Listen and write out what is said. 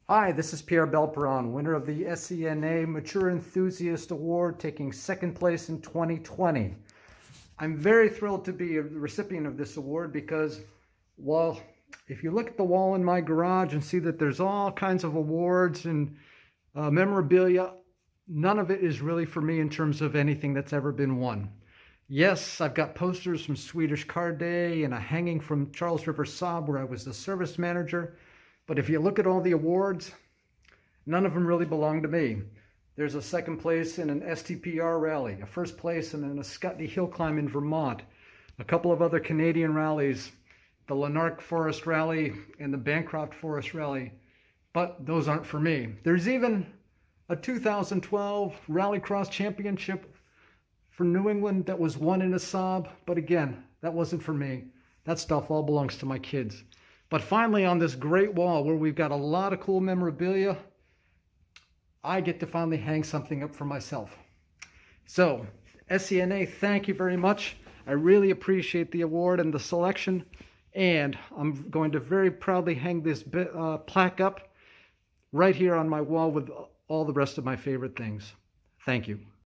Hi, this is Pierre Belperron, winner of the SCNA Mature Enthusiast Award, taking second place in 2020. I'm very thrilled to be a recipient of this award because, well, if you look at the wall in my garage and see that there's all kinds of awards and memorabilia, none of it is really for me in terms of anything that's ever been won. Yes, I've got posters from Swedish Car Day and a hanging from Charles River Saab where I was the service manager. But if you look at all the awards, none of them really belong to me. There's a second place in an STPR rally, a first place in a Scotney hill climb in Vermont, a couple of other Canadian rallies, the Lanark Forest Rally and the Bancroft Forest Rally, but those aren't for me. There's even a 2012 Rallycross Championship for New England that was won in a Saab, but again, that wasn't for me. That stuff all belongs to my kids. But finally, on this great wall where we've got a lot of cool memorabilia, I get to finally hang something up for myself. So, SCNA, thank you very much. I really appreciate the award and the selection, and I'm going to very proudly hang this plaque up right here on my wall with all the rest of my favorite things. Thank you.